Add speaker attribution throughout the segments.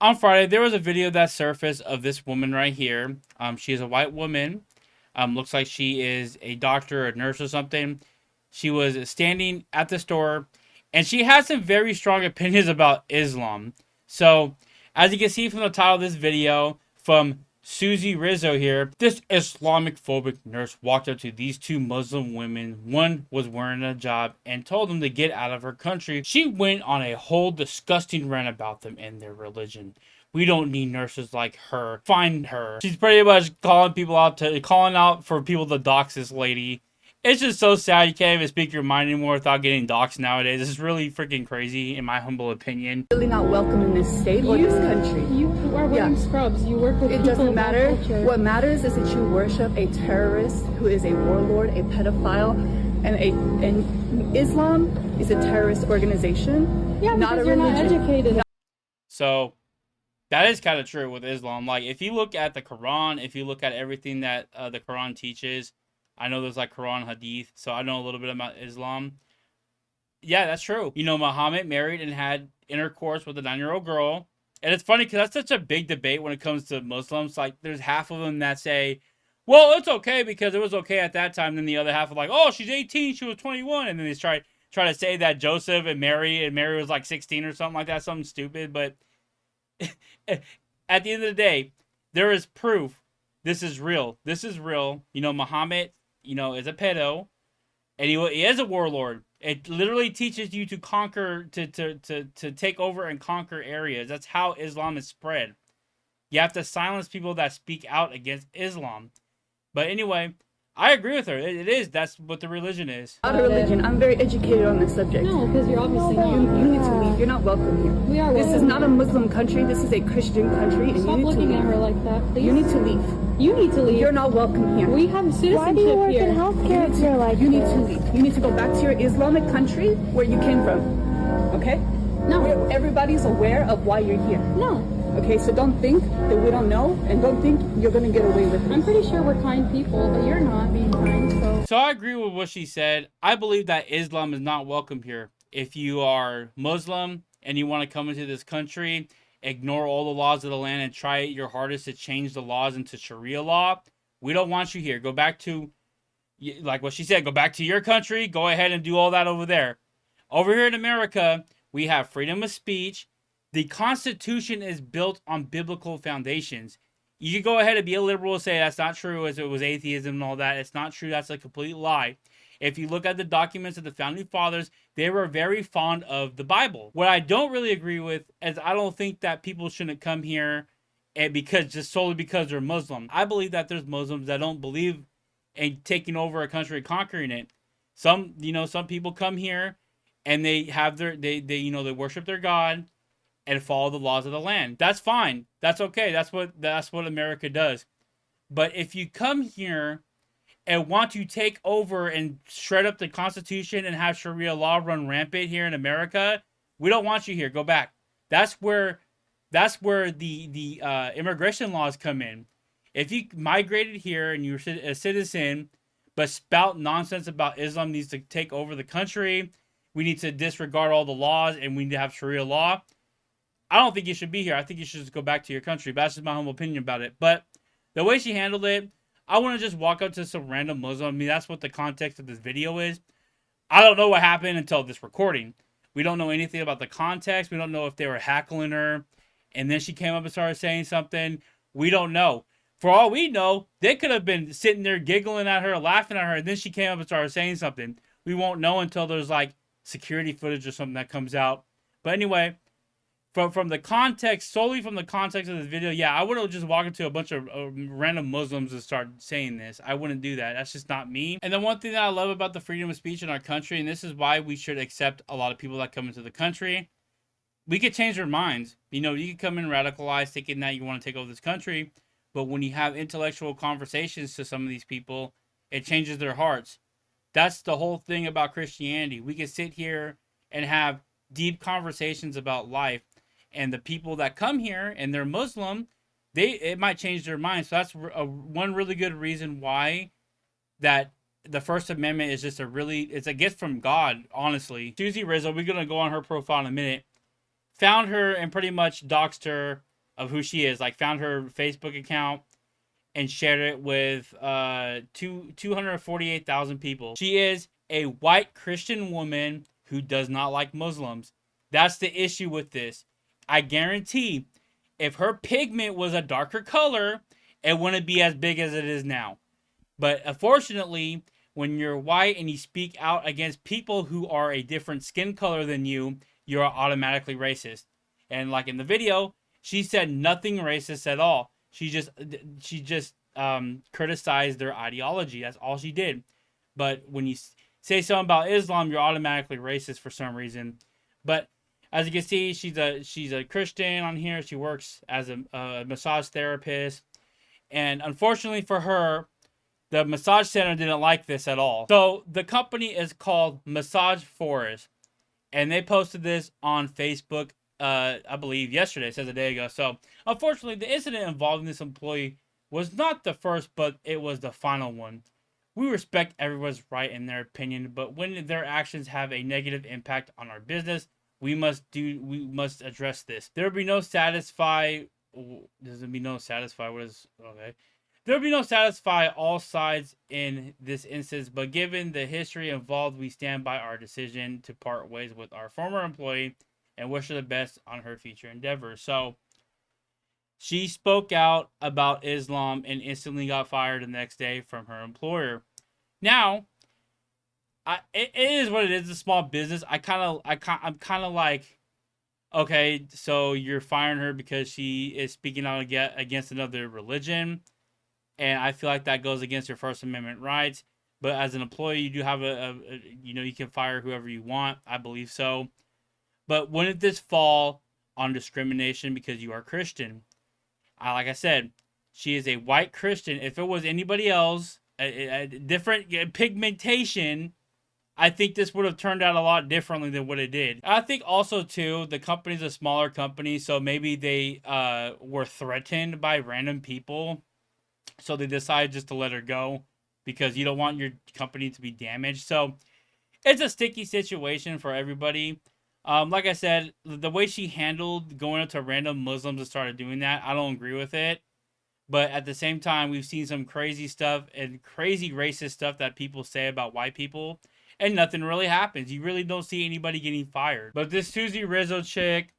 Speaker 1: On Friday, there was a video that surfaced of this woman right here. She is a white woman. Looks like she is a doctor or a nurse or something. She was standing at the store, and she has some very strong opinions about Islam. So, as you can see from the title of this video, from Susie Rizzo here, this Islamic phobic nurse walked up to these two Muslim women. One was wearing a hijab and told them to get out of her country. She went on a whole disgusting rant about them and their religion. We don't need nurses like her. Find her. She's pretty much calling out for people to dox this lady. It's just so sad you can't even speak your mind anymore without getting doxxed nowadays. This is really freaking crazy, in my humble opinion.
Speaker 2: Really not welcome in this state or this country.
Speaker 3: You are wearing scrubs. You work with
Speaker 2: It
Speaker 3: people
Speaker 2: doesn't
Speaker 3: of all
Speaker 2: matter.
Speaker 3: culture.
Speaker 2: What matters is that you worship a terrorist who is a warlord, a pedophile, and Islam is a terrorist organization.
Speaker 3: Yeah,
Speaker 2: not
Speaker 3: because
Speaker 2: a
Speaker 3: you're not
Speaker 2: religion.
Speaker 3: educated.
Speaker 1: So, that is kind of true with Islam. Like, if you look at the Quran, if you look at everything that the Quran teaches, I know there's like Quran Hadith, so I know a little bit about Islam. Yeah, that's true. You know, Muhammad married and had intercourse with a 9-year-old girl. And it's funny because that's such a big debate when it comes to Muslims. Like, there's half of them that say, well, it's okay because it was okay at that time. Then the other half are like, oh, she's 18, she was 21. And then they try to say that Joseph and Mary was like 16 or something like that, something stupid. But at the end of the day, there is proof this is real. This is real. You know, Muhammad, is a pedo, and he is a warlord. It literally teaches you to conquer, to take over and conquer areas. That's how Islam is spread. You have to silence people that speak out against Islam. But anyway, I agree with her. It is. That's what the religion is.
Speaker 2: Not a religion. I'm very educated on this subject.
Speaker 3: No, because you're obviously not.
Speaker 2: You need to leave. You're not welcome here.
Speaker 3: We are
Speaker 2: This is
Speaker 3: welcome
Speaker 2: not a Muslim country. This is a Christian country, and
Speaker 3: Stop
Speaker 2: you need to
Speaker 3: looking
Speaker 2: leave.
Speaker 3: at her like that, please.
Speaker 2: You need to leave.
Speaker 3: You need to leave.
Speaker 2: You're not welcome here.
Speaker 3: We have citizenship
Speaker 4: Why do you work
Speaker 3: here.
Speaker 4: in healthcare if you're like
Speaker 2: You need
Speaker 4: this?
Speaker 2: to leave. You need to go back to your Islamic country where you came from. Okay?
Speaker 3: No.
Speaker 2: Everybody's aware of why you're here.
Speaker 3: No.
Speaker 2: Okay, so don't think that we don't know, and don't think you're gonna get away with it.
Speaker 3: I'm pretty sure we're kind people, but you're not being kind, so.
Speaker 1: So I agree with what she said. I believe that Islam is not welcome here. If you are Muslim and you want to come into this country, ignore all the laws of the land and try your hardest to change the laws into Sharia law, we don't want you here. Go back to, like what she said, go back to your country. Go ahead and do all that over there. Over here in America, we have freedom of speech. The Constitution is built on biblical foundations. You can go ahead and be a liberal and say that's not true, as it was atheism and all that. It's not true. That's a complete lie. If you look at the documents of the Founding Fathers, they were very fond of the Bible. What I don't really agree with is I don't think that people shouldn't come here and just solely because they're Muslim. I believe that there's Muslims that don't believe in taking over a country and conquering it. Some people come here and they have they worship their God and follow the laws of the land. That's fine. That's okay. That's what America does. But if you come here and want to take over and shred up the Constitution and have Sharia law run rampant here in America, we don't want you here. Go back. That's where the immigration laws come in. If you migrated here and you're a citizen, but spout nonsense about Islam needs to take over the country, we need to disregard all the laws, and we need to have Sharia law, I don't think you should be here. I think you should just go back to your country. But that's just my humble opinion about it. But the way she handled it, I want to just walk up to some random Muslim. I mean, that's what the context of this video is. I don't know what happened until this recording. We don't know anything about the context. We don't know if they were heckling her, and then she came up and started saying something. We don't know. For all we know, they could have been sitting there giggling at her, laughing at her, and then she came up and started saying something. We won't know until there's like security footage or something that comes out. But anyway, from the context, solely from the context of this video, yeah, I wouldn't just walk into a bunch of random Muslims and start saying this. I wouldn't do that. That's just not me. And the one thing that I love about the freedom of speech in our country, and this is why we should accept a lot of people that come into the country, we could change their minds. You can come in radicalized, thinking that you want to take over this country, but when you have intellectual conversations to some of these people, it changes their hearts. That's the whole thing about Christianity. We can sit here and have deep conversations about life. And the people that come here and they're Muslim, it might change their mind. So that's one really good reason why that the First Amendment is just it's a gift from God, honestly. Susie Rizzo, we're going to go on her profile in a minute, found her and pretty much doxed her of who she is. Like found her Facebook account and shared it with 248,000 people. She is a white Christian woman who does not like Muslims. That's the issue with this. I guarantee if her pigment was a darker color, it wouldn't be as big as it is now. But unfortunately, when you're white and you speak out against people who are a different skin color than you, you're automatically racist. And like in the video, she said nothing racist at all. She just criticized their ideology. That's all she did. But when you say something about Islam, you're automatically racist for some reason. But as you can see, she's a Christian on here. She works as a massage therapist, and unfortunately for her, the massage center didn't like this at all. So the company is called Massage Forest, and they posted this on Facebook, I believe yesterday. It says a day ago. So unfortunately, the incident involving this employee was not the first, but it was the final one. We respect everyone's right in their opinion, but when their actions have a negative impact on our business, we must address this. There will be no satisfy. Does it be no satisfy? What is okay? There will be no satisfy all sides in this instance, but given the history involved, we stand by our decision to part ways with our former employee and wish her the best on her future endeavors. So she spoke out about Islam and instantly got fired the next day from her employer. Now, it is what it is. It's a small business. I'm kind of like, okay, so you're firing her because she is speaking out against another religion, and I feel like that goes against your First Amendment rights. But as an employee, you do have you can fire whoever you want. I believe so. But wouldn't this fall on discrimination because you are Christian? Like I said, she is a white Christian. If it was anybody else, a different pigmentation, I think this would have turned out a lot differently than what it did. I think also, too, the company's a smaller company, so maybe they were threatened by random people, so they decided just to let her go because you don't want your company to be damaged. So it's a sticky situation for everybody. Like I said, the way she handled going up to random Muslims and started doing that, I don't agree with it. But at the same time, we've seen some crazy stuff and crazy racist stuff that people say about white people, and nothing really happens. You really don't see anybody getting fired. But this Susie Rizzo chick,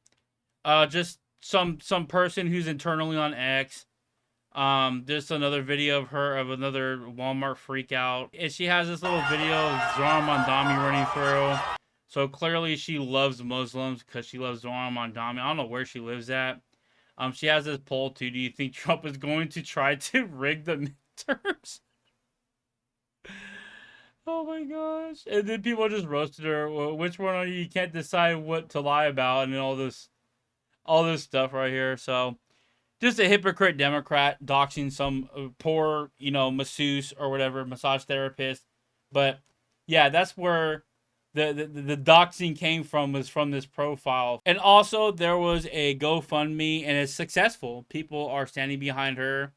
Speaker 1: just some person who's internally on X. There's another video of her of another Walmart freak out. And she has this little video of Zohar Mandami running through. So clearly she loves Muslims because she loves Zohar Mandami. I don't know where she lives at. She has this poll too. Do you think Trump is going to try to rig the midterms? Oh my gosh. And then people just roasted her. Well, which one are you? You can't decide what to lie about, and all this stuff right here. So just a hypocrite Democrat doxing some poor, masseuse or whatever, massage therapist. But yeah, that's where the doxing came from, was from this profile. And also there was a GoFundMe, and it's successful. People are standing behind her.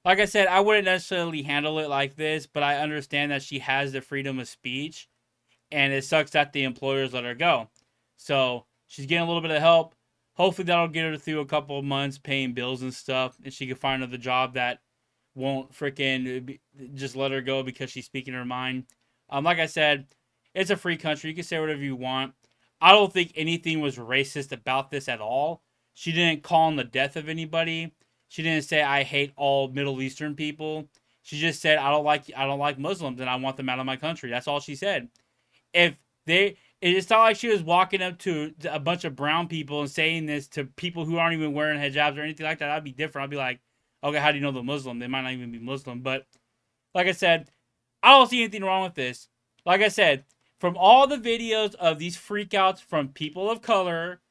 Speaker 1: Like I said, I wouldn't necessarily handle it like this, but I understand that she has the freedom of speech, and it sucks that the employers let her go. So she's getting a little bit of help. Hopefully that'll get her through a couple of months paying bills and stuff, and she can find another job that won't freaking just let her go because she's speaking her mind. Like I said, it's a free country. You can say whatever you want. I don't think anything was racist about this at all. She didn't call on the death of anybody. She didn't say, I hate all Middle Eastern people. She just said, I don't like Muslims and I want them out of my country. That's all she said. It's not like she was walking up to a bunch of brown people and saying this to people who aren't even wearing hijabs or anything like that. That'd be different. I'd be like, okay, how do you know they're Muslim? They might not even be Muslim. But like I said, I don't see anything wrong with this. Like I said, from all the videos of these freakouts from people of color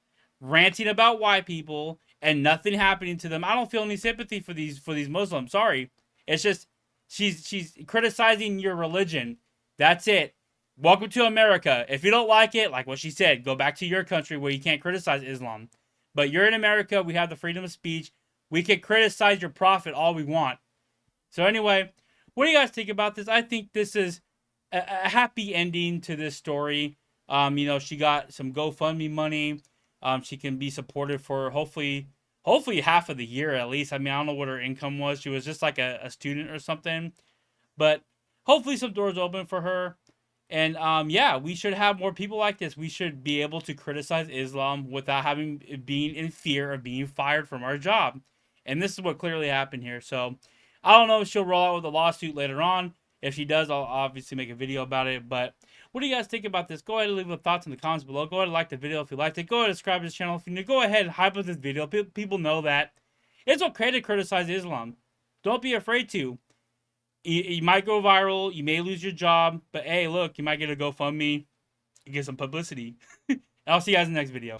Speaker 1: ranting about white people and nothing happening to them, I don't feel any sympathy for these Muslims. Sorry. It's just she's criticizing your religion. That's it. Welcome to America. If you don't like it, like what she said, go back to your country where you can't criticize Islam. But you're in America. We have the freedom of speech. We can criticize your prophet all we want. So anyway, what do you guys think about this? I think this is a happy ending to this story. She got some GoFundMe money. She can be supported for hopefully hopefully half of the year at least. I mean, I don't know what her income was. She was just like a student or something. But hopefully some doors open for her. And yeah, we should have more people like this. We should be able to criticize Islam without having being in fear of being fired from our job. And this is what clearly happened here. So I don't know if she'll roll out with a lawsuit later on. If she does, I'll obviously make a video about it. But what do you guys think about this? Go ahead and leave your thoughts in the comments below. Go ahead and like the video if you liked it. Go ahead and subscribe to this channel if you're new. Go ahead and hype up this video. People know that it's okay to criticize Islam. Don't be afraid to. You might go viral. You may lose your job. But hey, look, you might get a GoFundMe and get some publicity. I'll see you guys in the next video.